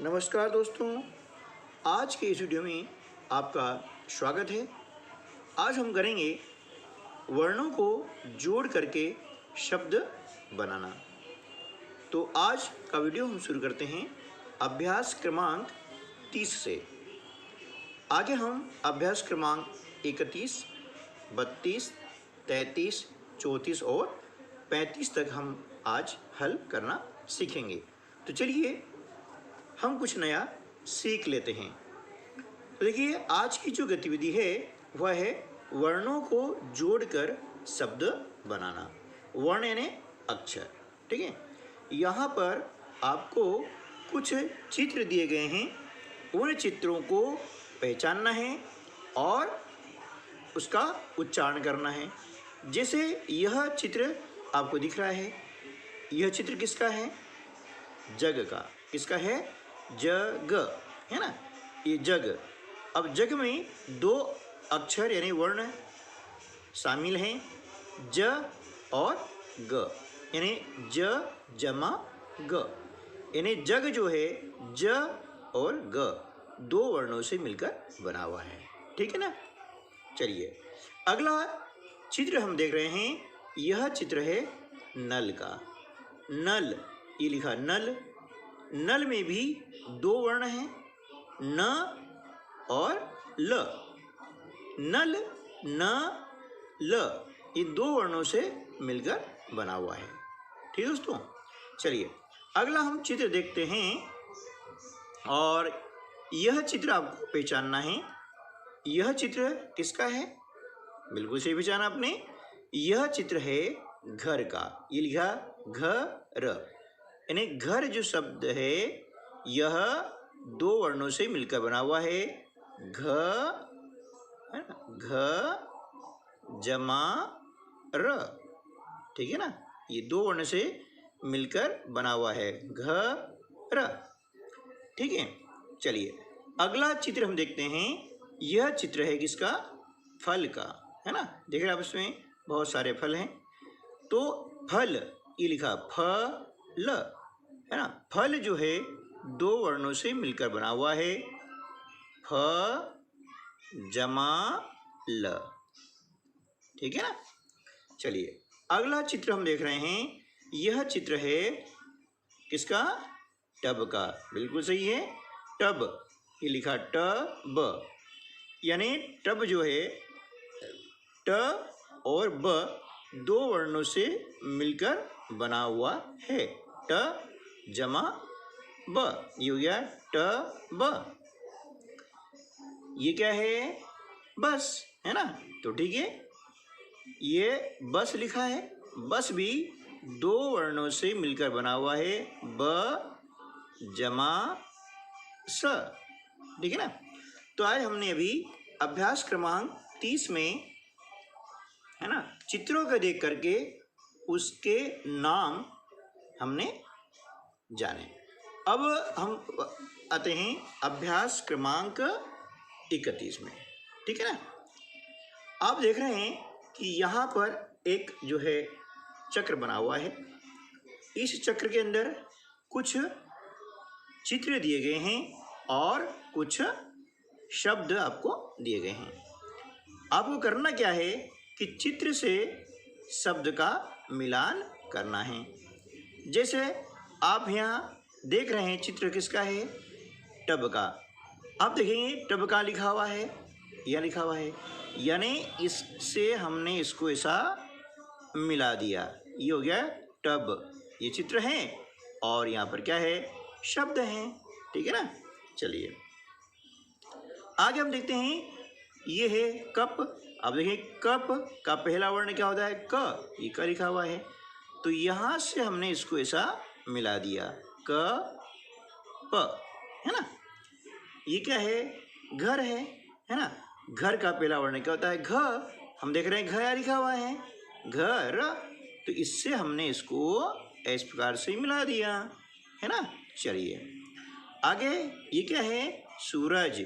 नमस्कार दोस्तों, आज के इस वीडियो में आपका स्वागत है। आज हम करेंगे वर्णों को जोड़ करके शब्द बनाना। तो आज का वीडियो हम शुरू करते हैं अभ्यास क्रमांक 30 से। आगे हम अभ्यास क्रमांक 31, 32, 33, 34 और 35 तक हम आज हल करना सीखेंगे। तो चलिए हम कुछ नया सीख लेते हैं। तो देखिए, आज की जो गतिविधि है वह है वर्णों को जोड़कर शब्द बनाना। वर्ण यानी अक्षर, ठीक है। यहाँ पर आपको कुछ चित्र दिए गए हैं, उन चित्रों को पहचानना है और उसका उच्चारण करना है। जैसे यह चित्र आपको दिख रहा है, यह चित्र किसका है? जग का। किसका है? जग, है ना, ये जग। अब जग में दो अक्षर यानी वर्ण शामिल हैं, ज और ग, यानी ज जमा ग, यानी जग जो है ज और ग दो वर्णों से मिलकर बना हुआ है, ठीक है ना। चलिए अगला चित्र हम देख रहे हैं, यह चित्र है नल का। नल, ये लिखा नल। नल में भी दो वर्ण हैं, न और ल। नल, न, ल, ये दो वर्णों से मिलकर बना हुआ है, ठीक है दोस्तों। चलिए अगला हम चित्र देखते हैं और यह चित्र आपको पहचानना है। यह चित्र किसका है? बिल्कुल सही पहचाना आपने। यह चित्र है घर का। ये लिखा घर, यानी घर जो शब्द है यह दो वर्णों से मिलकर बना हुआ है, घ, है ना, घ जमा र, ठीक है ना। ये दो वर्ण से मिलकर बना हुआ है, घर, ठीक है। चलिए अगला चित्र हम देखते हैं। यह चित्र है किसका? फल का, है ना। देख रहे हैं आप, इसमें बहुत सारे फल हैं। तो फल, ये लिखा फल, है ना। फल जो है दो वर्णों से मिलकर बना हुआ है, फ जमा ल, ठीक है ना। चलिए अगला चित्र हम देख रहे हैं। यह चित्र है किसका? टब का। बिल्कुल सही है, टब। ये लिखा टब, यानी टब जो है ट और ब दो वर्णों से मिलकर बना हुआ है, ट जमा ब, ये हो गया टब। ये क्या है? बस, है ना। तो ठीक है, ये बस लिखा है। बस भी दो वर्णों से मिलकर बना हुआ है, ब जमा स, ठीक है ना। तो आज हमने अभी अभ्यास क्रमांक 30 में, है ना, चित्रों को देख करके उसके नाम हमने जाने। अब हम आते हैं अभ्यास क्रमांक 31 में, ठीक है ना। आप देख रहे हैं कि यहाँ पर एक जो है चक्र बना हुआ है। इस चक्र के अंदर कुछ चित्र दिए गए हैं और कुछ शब्द आपको दिए गए हैं। आपको करना क्या है कि चित्र से शब्द का मिलान करना है। जैसे आप यहाँ देख रहे हैं, चित्र किसका है? टब का। आप देखेंगे टब का लिखा हुआ है, यह लिखा हुआ है, यानी इससे हमने इसको ऐसा मिला दिया, ये हो गया टब। ये चित्र है और यहाँ पर क्या है? शब्द हैं, ठीक है ना। चलिए आगे हम देखते हैं, ये है कप। अब देखिए कप का पहला वर्ण क्या होता है? क, ये क लिखा हुआ है। तो यहाँ से हमने इसको ऐसा मिला दिया, क प, है ना। ये क्या है? घर है ना। घर का पहला वर्ण क्या होता है? घ। हम देख रहे हैं घ लिखा हुआ है, घर। तो इससे हमने इसको इस प्रकार से मिला दिया, है ना। चलिए आगे, ये क्या है? सूरज।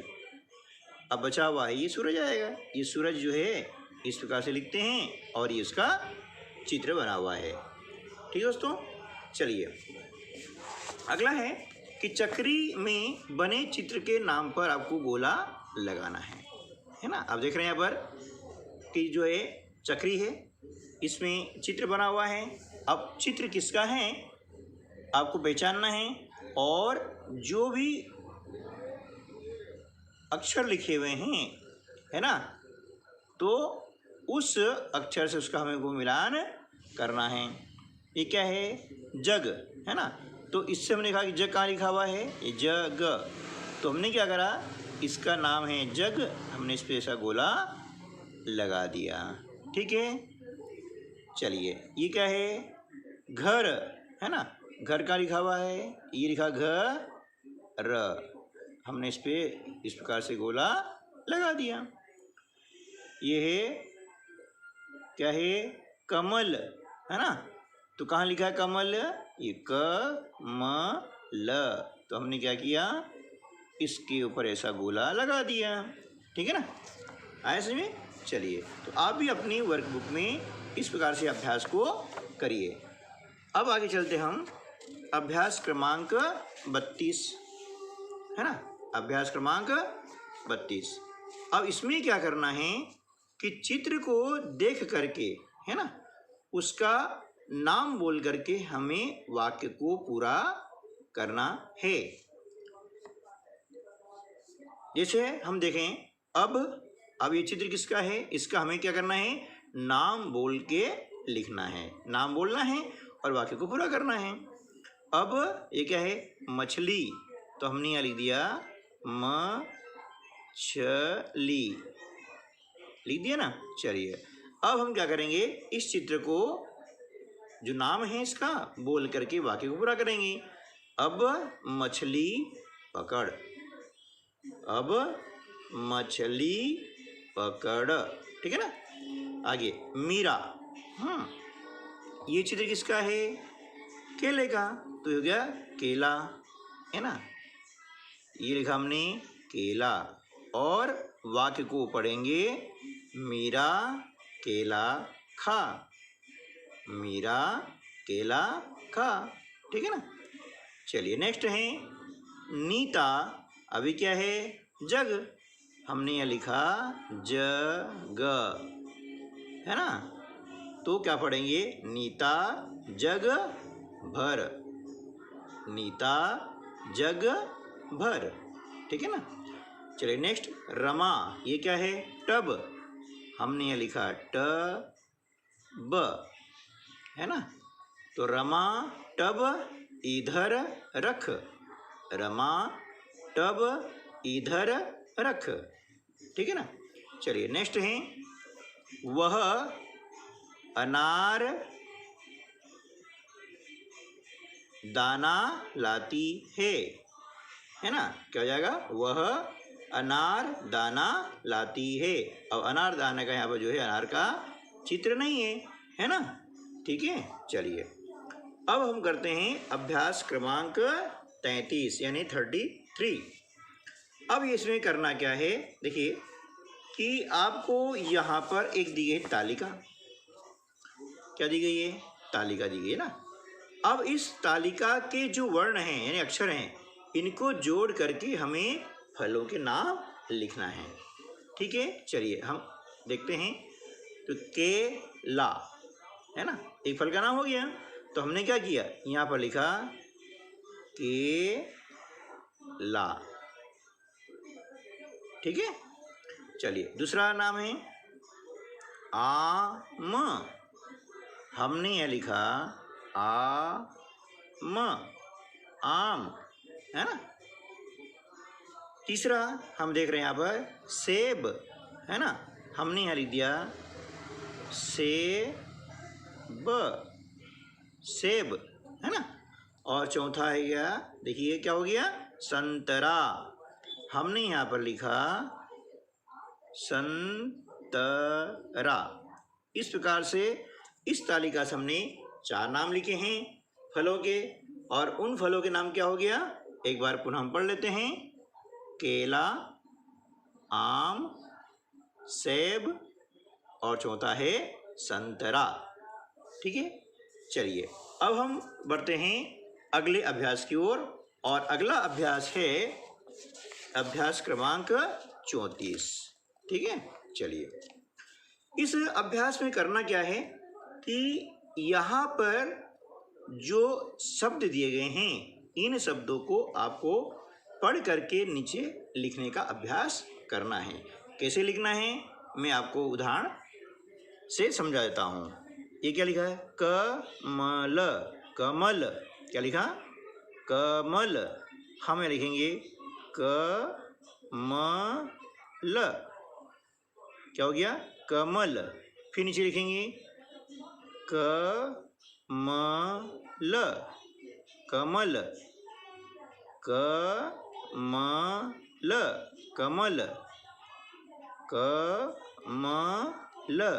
अब बचा हुआ है ये सूरज आएगा। ये सूरज जो है इस प्रकार से लिखते हैं और ये इसका चित्र बना हुआ है, ठीक है दोस्तों। चलिए अगला है कि चक्री में बने चित्र के नाम पर आपको गोला लगाना है ना। आप देख रहे हैं यहाँ पर कि जो है चक्री है, इसमें चित्र बना हुआ है। अब चित्र किसका है आपको पहचानना है, और जो भी अक्षर लिखे हुए हैं है ना, तो उस अक्षर से उसका हमें को मिलान करना है। ये क्या है, जग है ना। तो इससे हमने कहा कि जग कहाँ लिखा हुआ है, ये जग। तो हमने क्या करा, इसका नाम है जग, हमने इस पे ऐसा गोला लगा दिया। ठीक है, चलिए ये क्या है, घर है ना। घर का लिखा हुआ है, ये लिखा घर, हमने इस पे इस प्रकार से गोला लगा दिया। ये है क्या है, कमल है ना। तो कहाँ लिखा है कमल, ये क म ल। तो हमने क्या किया, इसके ऊपर ऐसा गोला लगा दिया। ठीक है ना, आया समझ में। चलिए, तो आप भी अपनी वर्कबुक में इस प्रकार से अभ्यास को करिए। अब आगे चलते हम अभ्यास क्रमांक 32 है ना, अभ्यास क्रमांक 32। अब इसमें क्या करना है कि चित्र को देख करके है ना, उसका नाम बोल करके हमें वाक्य को पूरा करना है। जैसे हम देखें, अब ये चित्र किसका है, इसका हमें क्या करना है, नाम बोल के लिखना है, नाम बोलना है और वाक्य को पूरा करना है। अब ये क्या है, मछली। तो हमने यहाँ लिख दिया मछली, लिख दिया ना। चलिए, अब हम क्या करेंगे, इस चित्र को जो नाम है इसका बोल करके वाक्य को पूरा करेंगे। अब मछली पकड़, अब मछली पकड़। ठीक है ना। आगे मीरा, ये चित्र किसका है, केले का। तो हो गया केला है ना, ये लिखा हमने केला, और वाक्य को पढ़ेंगे मीरा केला खा, मीरा केला खा। ठीक है ना। चलिए नेक्स्ट है नीता। अभी क्या है, जग, हमने यह लिखा जग है ना। तो क्या पढ़ेंगे, नीता जग भर, नीता जग भर। ठीक है ना। चलिए नेक्स्ट रमा। ये क्या है, टब, हमने यह लिखा टब है ना। तो रमा टब इधर रख, रमा टब इधर रख। ठीक है ना। चलिए नेक्स्ट है वह अनार दाना लाती है ना। क्या हो जाएगा, वह अनार दाना लाती है। अब अनार दाना का यहाँ पर जो है अनार का चित्र नहीं है ना। ठीक है। चलिए, अब हम करते हैं अभ्यास क्रमांक 33 यानी 33। अब इसमें करना क्या है, देखिए कि आपको यहाँ पर एक दी गई तालिका, क्या दी गई है, तालिका दी गई है ना। अब इस तालिका के जो वर्ण हैं यानी अक्षर हैं, इनको जोड़ करके हमें फलों के नाम लिखना है। ठीक है। चलिए हम देखते हैं। तो केला है ना, एक फल का नाम हो गया। तो हमने क्या किया, यहाँ पर लिखा केला। ठीक है। चलिए दूसरा नाम है आम, हमने यह लिखा आम, आम है ना। तीसरा हम देख रहे हैं यहाँ पर सेब है ना, हमने यहाँ लिख दिया सेब, सेब है ना। और चौथा है क्या, देखिए क्या हो गया, संतरा, हमने यहाँ पर लिखा संतरा। इस प्रकार से इस तालिका से हमने 4 नाम लिखे हैं फलों के, और उन फलों के नाम क्या हो गया, एक बार पुनः हम पढ़ लेते हैं। केला, आम, सेब और चौथा है संतरा। ठीक है। चलिए अब हम बढ़ते हैं अगले अभ्यास की ओर। और अगला अभ्यास है अभ्यास क्रमांक 34। ठीक है, चलिए इस अभ्यास में करना क्या है कि यहाँ पर जो शब्द दिए गए हैं इन शब्दों को आपको पढ़ करके नीचे लिखने का अभ्यास करना है। कैसे लिखना है मैं आपको उदाहरण से समझा देता हूँ। ये क्या लिखा है? कमल, कमल क्या लिखा? कमल। हम लिखेंगे कमल, क्या हो गया? कमल। फिर नीचे लिखेंगे कमल, कमल, कमल, कमल, कमल,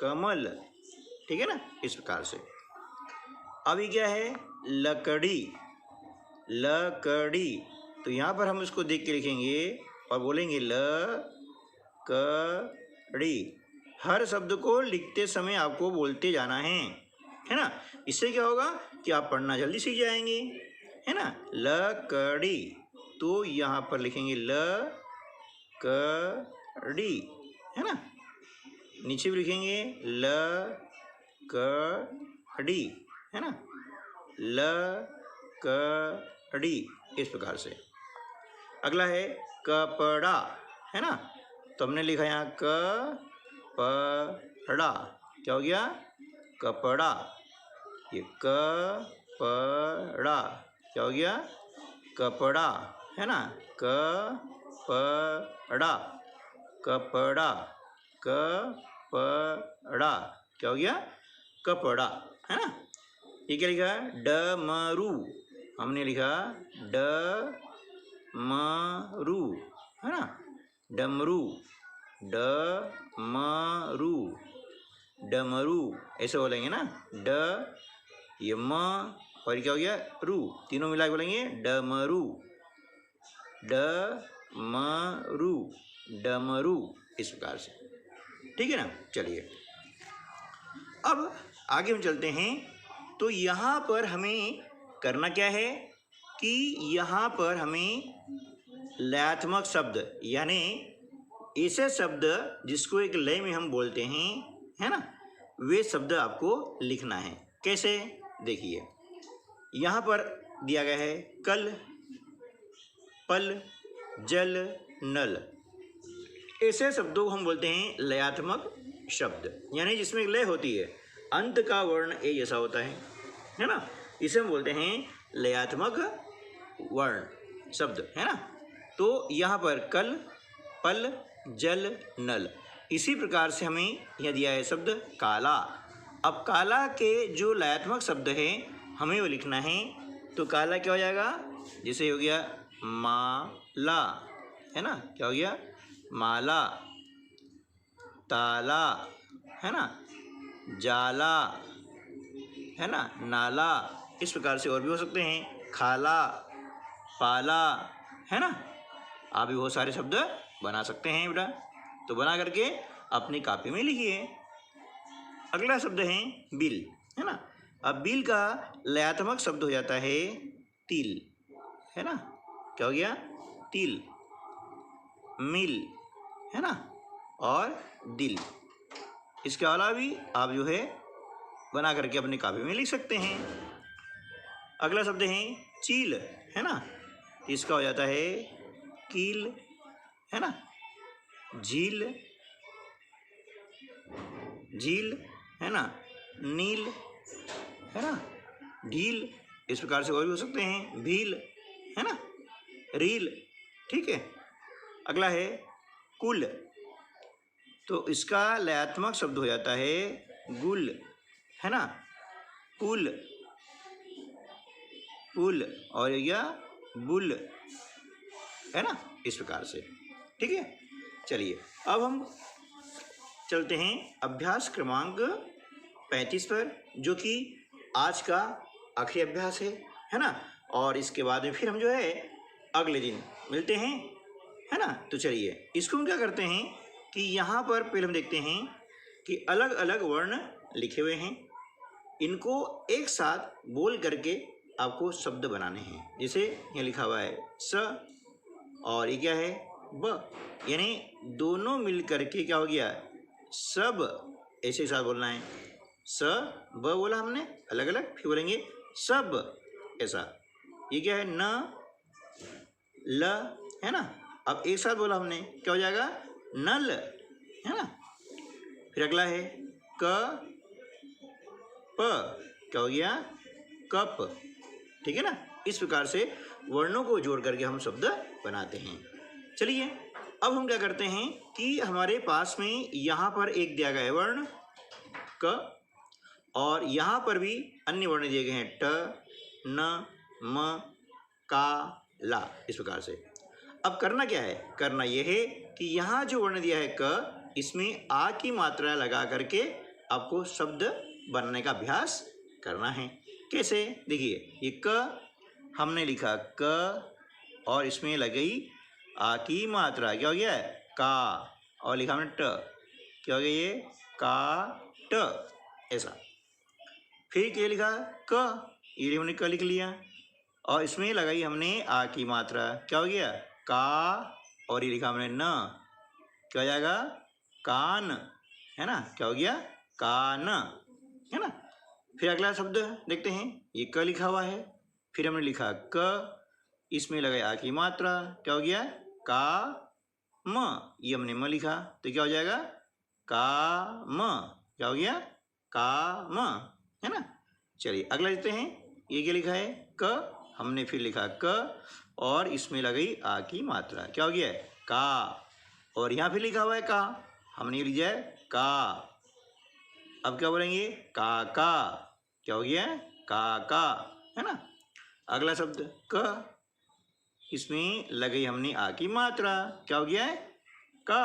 कमल। ठीक है ना, इस प्रकार से। अभी क्या है? लकड़ी, लकड़ी। तो यहाँ पर हम इसको देख के लिखेंगे और बोलेंगे लकड़ी। हर शब्द को लिखते समय आपको बोलते जाना है ना। इससे क्या होगा कि आप पढ़ना जल्दी सीख जाएंगे, है ना। लकड़ी। तो यहाँ पर लिखेंगे लकड़ी, है ना। नीचे भी लिखेंगे लकड़ी, है ना, लकड़ी, इस प्रकार से। अगला है कपड़ा, है ना। तो हमने लिखा यहाँ कपड़ा, क्या हो गया? कपड़ा। ये कपड़ा क्या हो गया? कपड़ा, है ना। कपड़ा, कपड़ा, कपड़ा क्या हो गया? कपड़ा, है ना। ये क्या लिखा? डमरू। हमने लिखा डमरू, है ना। डमरू, डमरू, डमरू ऐसे बोलेंगे ना। ड ये म और क्या हो गया? रू, तीनों मिला के बोलेंगे डमरू, डमरू, डमरू, इस प्रकार से। ठीक है ना। चलिए अब आगे हम चलते हैं। तो यहाँ पर हमें करना क्या है कि यहाँ पर हमें लयात्मक शब्द यानी ऐसे शब्द जिसको एक लय में हम बोलते हैं, है ना, वे शब्द आपको लिखना है। कैसे? देखिए यहाँ पर दिया गया है कल, पल, जल, नल। ऐसे शब्दों को हम बोलते हैं लयात्मक शब्द, यानी जिसमें एक लय होती है, अंत का वर्ण ए जैसा होता है ना। इसे हम बोलते हैं लयात्मक वर्ण शब्द, है ना। तो यहाँ पर कल, पल, जल, नल। इसी प्रकार से हमें यह दिया है शब्द काला। अब काला के जो लयात्मक शब्द है हमें वो लिखना है। तो काला क्या हो जाएगा? जैसे हो गया माला, है ना, क्या हो गया? माला, ताला, है ना, जाला, है ना, नाला। इस प्रकार से और भी हो सकते हैं, खाला, पाला, है ना। आप भी बहुत सारे शब्द बना सकते हैं बेटा। तो बना करके अपनी कॉपी में लिखिए। अगला शब्द है बिल, है ना। अब बिल का लयात्मक शब्द हो जाता है तिल, है ना, क्या हो गया? तिल, मिल, है ना, और दिल। इसके अलावा भी आप जो है बना करके अपनी कॉपी में लिख सकते हैं। अगला शब्द है चील, है ना। इसका हो जाता है कील, है ना, झील, झील, है ना, नील, है ना, ढील। इस प्रकार से और भी हो सकते हैं, भील, है ना, रील। ठीक है। अगला है कुल। तो इसका लयात्मक शब्द हो जाता है गुल, है ना, कुल, पुल, और यह बुल, है ना, इस प्रकार से। ठीक है। चलिए अब हम चलते हैं अभ्यास क्रमांक 35 पर, जो कि आज का आखिरी अभ्यास है ना। और इसके बाद में फिर हम जो है अगले दिन मिलते हैं, है ना। तो चलिए इसको हम क्या करते हैं कि यहाँ पर पहले हम देखते हैं कि अलग अलग वर्ण लिखे हुए हैं, इनको एक साथ बोल करके आपको शब्द बनाने हैं। जैसे यहाँ लिखा हुआ है स और ये क्या है ब, यानी दोनों मिल करके क्या हो गया सब, ऐसे ही साथ बोलना है। स ब बोला हमने अलग अलग, फिर बोलेंगे सब, ऐसा। ये क्या है न ल, है ना। अब एक साथ बोला हमने क्या हो जाएगा नल, है ना। फिर अगला है क प, क्या हो गया कप, ठीक है ना। इस प्रकार से वर्णों को जोड़ करके हम शब्द बनाते हैं। चलिए अब हम क्या करते हैं कि हमारे पास में यहाँ पर एक दिया गया है वर्ण क, और यहाँ पर भी अन्य वर्ण दिए गए हैं ट, न, म, का, ला, इस प्रकार से। अब करना क्या है, करना यह है कि यहाँ जो वर्ण दिया है क, इसमें आ की मात्रा लगा करके आपको शब्द बनाने का अभ्यास करना है। कैसे, देखिए ये क हमने लिखा क और इसमें लगी आ की मात्रा, क्या हो गया है का, और लिखा हमने ट, क्या हो गया ये का ट, ऐसा। फिर क्या लिखा क, ये हमने क लिख लिया और इसमें लगाई हमने आ की मात्रा, क्या हो गया का, और ये लिखा हमने न, क्या हो जाएगा कान, है ना। क्या हो गया कान, है ना। फिर अगला शब्द देखते हैं, ये क लिखा हुआ है, फिर हमने लिखा क, इसमें लगाया आ की मात्रा, क्या हो गया का म, ये हमने म लिखा तो क्या हो जाएगा का म, क्या हो गया का म, है ना। चलिए अगला देखते हैं, ये क्या लिखा है क, हमने फिर लिखा क और इसमें लगाई आ की मात्रा, क्या हो गया का, और यहाँ फिर लिखा हुआ है का, हमने लिखा है का। अब क्या बोलेंगे काका, क्या हो गया काका, है ना। अगला शब्द क, इसमें लगी हमने आ की मात्रा, क्या हो गया है का,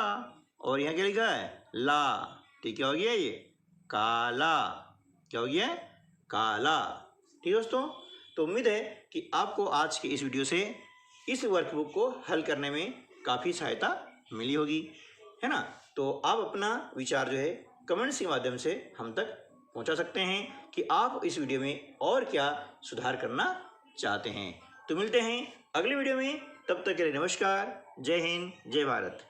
और यहाँ क्या लिखा है ला, तो क्या हो गया ये काला, क्या हो गया काला। ठीक दोस्तों, तो उम्मीद है कि आपको आज के इस वीडियो से इस वर्कबुक को हल करने में काफ़ी सहायता मिली होगी, है ना। तो आप अपना विचार जो है कमेंट्स के माध्यम से हम तक पहुंचा सकते हैं कि आप इस वीडियो में और क्या सुधार करना चाहते हैं। तो मिलते हैं अगले वीडियो में, तब तक के लिए नमस्कार, जय हिंद, जय भारत।